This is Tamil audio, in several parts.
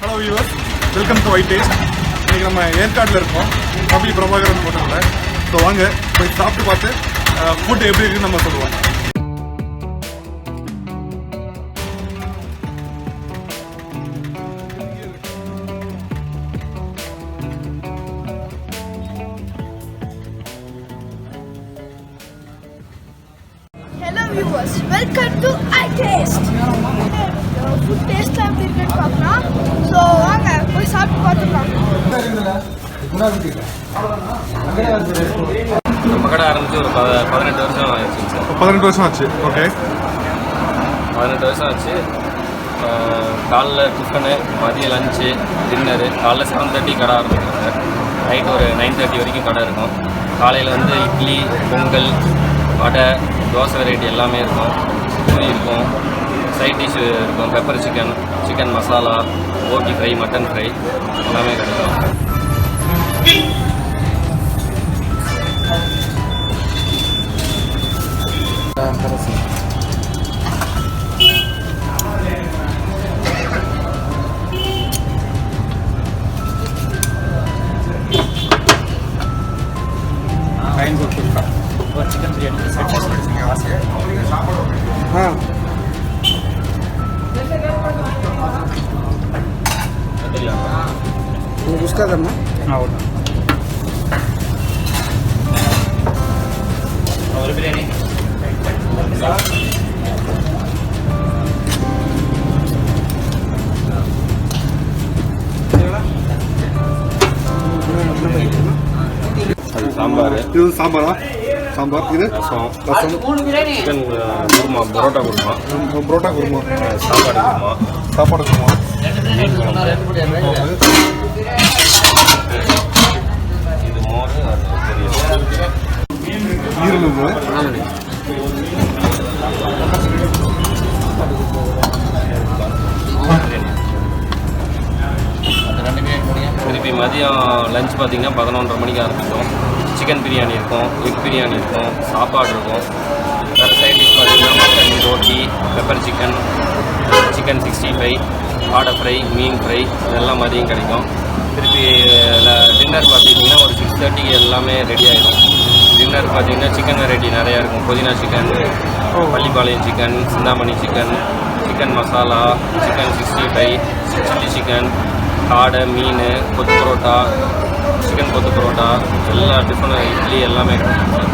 Hello viewers, welcome to white taste. இன்றைக்கி நம்ம ஏற்காட்டில் இருக்கோம், கபி பிரபாகரன் ஹோட்டலில். ஸோ வாங்க போய் சாப்பிட்டு பார்த்து ஃபுட் எப்படி இருக்குன்னு நம்ம சொல்லுவோம். Hello viewers, welcome to iTaste. Food taste லாம் எப்படி இருக்குன்னு பார்க்கலாம். ஸோ வாங்க போய் சாப்பிட்டு பார்த்துக்கலாம். நம்ம கடை ஆரம்பிச்சு ஒரு 18 வருஷம் ஆயிடுச்சு சார். 18 வருஷம் ஆச்சு. ஓகே, 18 வருஷம் ஆச்சு. காலைல டிஃபனு, மதியம் லஞ்சு, டின்னரு. காலைல 7:30 கடை ஆரம்பிக்கும் சார். நைட் ஒரு 9:30 வரைக்கும் கடை இருக்கும். காலையில் வந்து இட்லி, பொங்கல், வடை, தோசை வெரைட்டி எல்லாமே இருக்கும். பூரி இருக்கும், சைட் டிஷ் இருக்கும், பெப்பர் சிக்கன், சிக்கன் மசாலா, போட்டி ஃப்ரை, மட்டன் ஃப்ரை எல்லாமே கிடைக்கும். चिकन बिरयानी उसका करना और बिरयानी சாம்பார். இது சாம்பாரா? சாம்பார். இது ரசம், சிக்கன் குருமா, பரோட்டா குருமா, புரோட்டா குருமா, சாப்பாடு குருமா, சாப்பாடு குருமா, மீன் குழம்பு, இது மோர், அது பொரியல். ஈரல் இது. திருப்பி மதியம் லஞ்ச் பார்த்தீங்கன்னா 11:30 மணிக்கு ஆரம்பிக்கும். சிக்கன் பிரியாணி இருக்கும், எக் பிரியாணி இருக்கும், சாப்பாடு இருக்கும். வேறு சைட் டிஷ் பார்த்தீங்கன்னா mutton, roti, pepper chicken, chicken 65, ஆடை ஃப்ரை, மீன் ஃப்ரை இதெல்லாம் மதியம் கிடைக்கும். திருப்பி டின்னர் பார்த்திங்கன்னா ஒரு 6:30 எல்லாமே ரெடி ஆகிடும். டின்னர் பார்த்தீங்கன்னா சிக்கன் வெரைட்டி நிறையா இருக்கும். புதினா chicken, Pallipalayam chicken, Chintamani chicken, chicken masala, chicken 65, chilli chicken, காடை, மீன், கொத்து பரோட்டா, சிக்கன் கொத்து பரோட்டா, எல்லா டிஃபனு, இட்லி எல்லாமே கிடைக்கும்.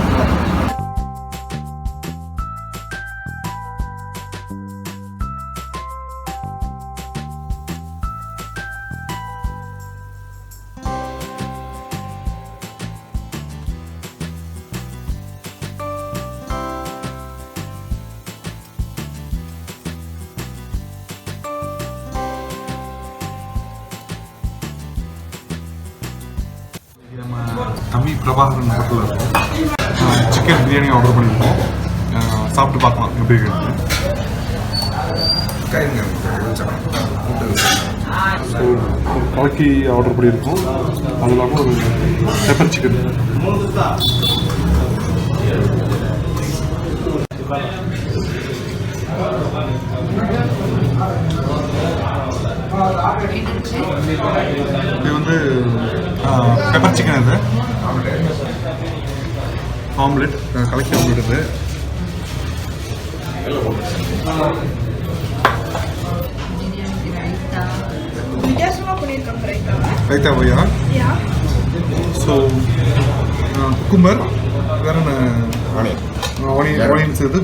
கபி பிரபாகரன் ஹோட்டலில் இருக்கும். சிக்கன் பிரியாணி ஆர்டர் பண்ணியிருக்கோம். சாப்பிட்டு பார்க்கலாம் எப்படி இருக்குன்னு. ஸோ ஒரு கலக்கி ஆர்டர் பண்ணியிருக்கோம். அது இல்லாமல் ஒரு பெப்பர் சிக்கன். இது வந்து பெப்பர் சிக்கன். இது ஆம்லெட், கலக்கி ஆம்லெட். இது வித்தியாசமாக பண்ணியிருக்காங்க ரைட்டாவை. ரைத்தா பையா. ஸோ குக்கும்பர், வேற ஆனியன்ஸ். இது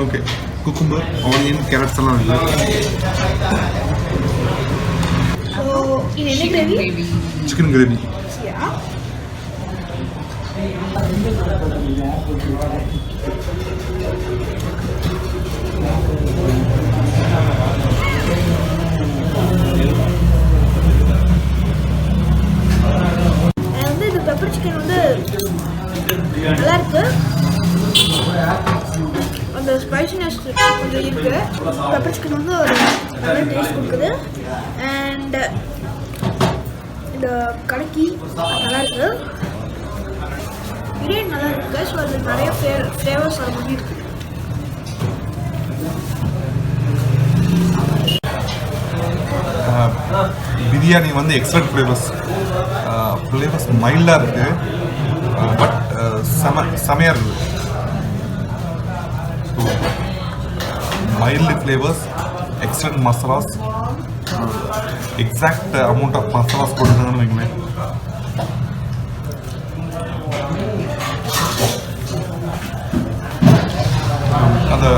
ஓகே, குக்கும்பர், ஆனியன், கேரட்ஸ் எல்லாம் இருக்குது. ஸோ இது என்ன கிரேவி? Chicken gravy. வந்து இது பெப்பர் சிக்கன் வந்து நல்லா இருக்கு. அந்த ஸ்பைசினஸ் கொஞ்சம் இருக்கு. பெப்பர் சிக்கன் வந்து ஒரு நல்ல டேஸ்ட் கொடுக்குது. அண்ட் இந்த கலக்கி நல்லா இருக்கு. பிரியாணி நல்லா இருக்கு. ஸோ அது நிறைய ஃப்ளேவர்ஸ் அது மாதிரி இருக்கு. பிரியாணி வந்து எக்ஸலண்ட் ஃப்ளேவர்ஸ் மைல்டாக இருக்குது, பட் செமையாக இருக்குது. So mild flavours, excellent masalas, exact amount of masalas போட்டுருக்காங்கன்னு வைங்களேன்.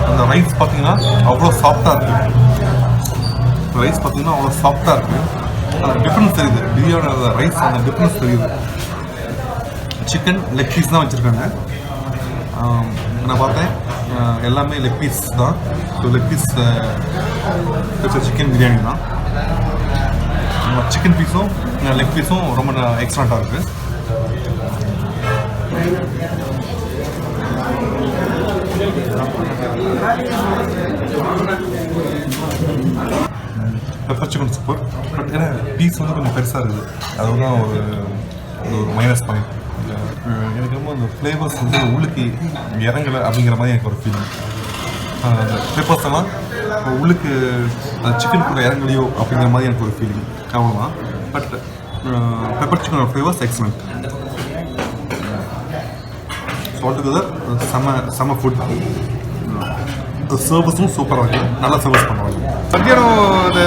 அந்த ரைஸ் பார்த்தீங்கன்னா அவ்வளோ சாஃப்டாக இருக்குது. ரைஸ் பார்த்தீங்கன்னா அவ்வளோ சாஃப்டாக இருக்குது. அந்த டிஃப்ரென்ஸ் தெரியுது, பிரியாணியோட ரைஸ் அந்த டிஃப்ரென்ஸ் தெரியுது. சிக்கன் லெக் பீஸ் தான் வச்சுருக்காங்க. நான் பார்த்தேன் எல்லாமே லெக் பீஸ் தான். So leg piece chicken biryani தான். சிக்கன் பீஸும் லெக் பீஸும் ரொம்ப எக்ஸலண்ட்டாக இருக்குது. Pepper chicken super. பட் ஏன்னா பீஸ் வந்து கொஞ்சம் பெருசாக இருக்குது, அதுதான் ஒரு மைனஸ் பாயிண்ட். எனக்கு ரொம்ப அந்த ஃப்ளேவர்ஸ் வந்து உள்ளுக்கு இறங்கலை அப்படிங்கிற மாதிரி எனக்கு ஒரு ஃபீலிங். அந்த பெப்பர்ஸ் எல்லாம் உள்ளுக்கு சிக்கன் கூட இறங்கலையோ அப்படிங்கிற மாதிரி எனக்கு ஒரு ஃபீலிங் அவ்வளோதான். பட் பெப்பர் சிக்கனோட ஃப்ளேவர்ஸ் எக்ஸலண்ட். ஆல்டுகெதர் செம ஃபுட். சர்வீஸும் சூப்பராக இருக்குது, நல்லா சர்வீஸ் பண்ணுவாங்க. மத்தியானம் அந்த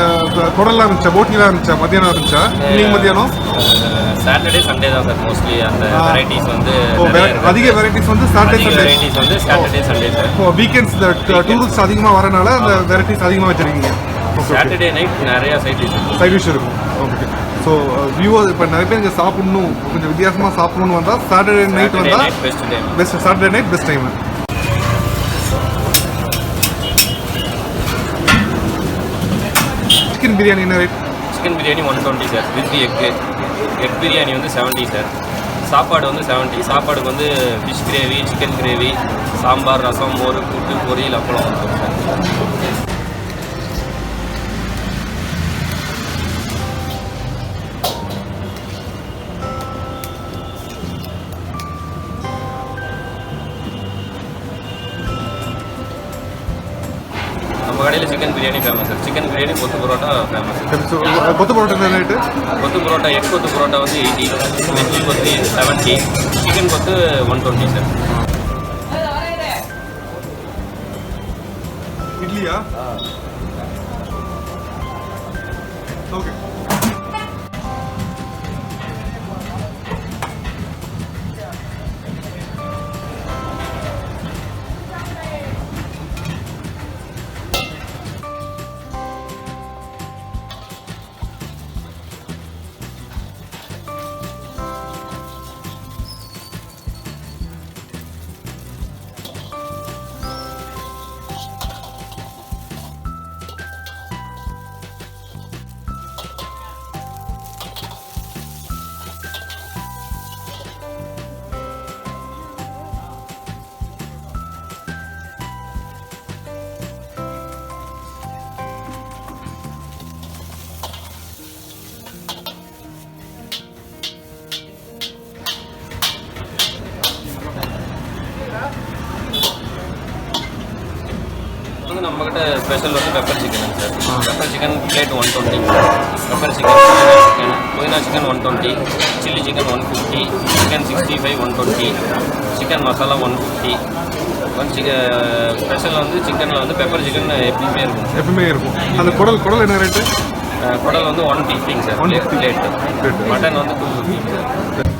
குடல்லாம் இருந்துச்சா, போட்டிலாம் இருந்துச்சா, மத்தியானம் இருந்துச்சா? இன்னைக்கு மத்தியானம் சாட்டர்டே சண்டே தான் சார் மோஸ்ட்லி அந்த வெரைட்டிஸ் வந்து அதிக வெரைட்டிஸ் வந்து சாட்டர்டே சண்டே சார். இப்போ வீக்கெண்ட்ஸ் டூரிஸ்ட் அதிகமாக வரனால அந்த வெரைட்டிஸ் அதிகமாக வச்சுருக்கீங்க. சாட்டர்டே நைட் நிறைய சைட் டிஷ் இருக்கும். ஓகே. ஸோ வியூவர் இப்போ நிறைய பேர் இங்கே சாப்பிடணும், கொஞ்சம் வித்தியாசமாக சாப்பிடணும்னு வந்தால் சாட்டர்டே நைட் வந்தால் best. Saturday night best time. Chicken biryani என்ன rate? Chicken biryani 120 sir with egg biryani வந்து 70 சார். சாப்பாடு வந்து 70. சாப்பாடுக்கு வந்து fish gravy, chicken gravy, sambar, rasam, மோர், கூட்டு, பொரியல், அப்பளம் வந்துடும் சார். நம்ம கடையில் chicken biryani famous sir. Chicken biryani, kothu parotta famous. கொத்து பரோட்டா என்ன ரேட்டு? கொத்து பரோட்டா எக் கொத்து பரோட்டா வந்து 80, வெஜ்ஜி கொத்து 70, சிக்கன் கொத்து 120 சார். இட்லியா? ஓகே. வந்து நம்மக்கிட்ட ஸ்பெஷல் வந்து pepper chicken sir. Pepper chicken plate 120, pepper chicken, புதினா chicken 120, chilli chicken 150, chicken 65 120, chicken masala 150. Special வந்து சிக்கனில் வந்து பெப்பர் சிக்கன் எப்பவுமே இருக்கும். அந்த குடல் என்ன ரேட்டு? குடல் வந்து 150 சார் பிளேட். மட்டன் வந்து 250 சார்.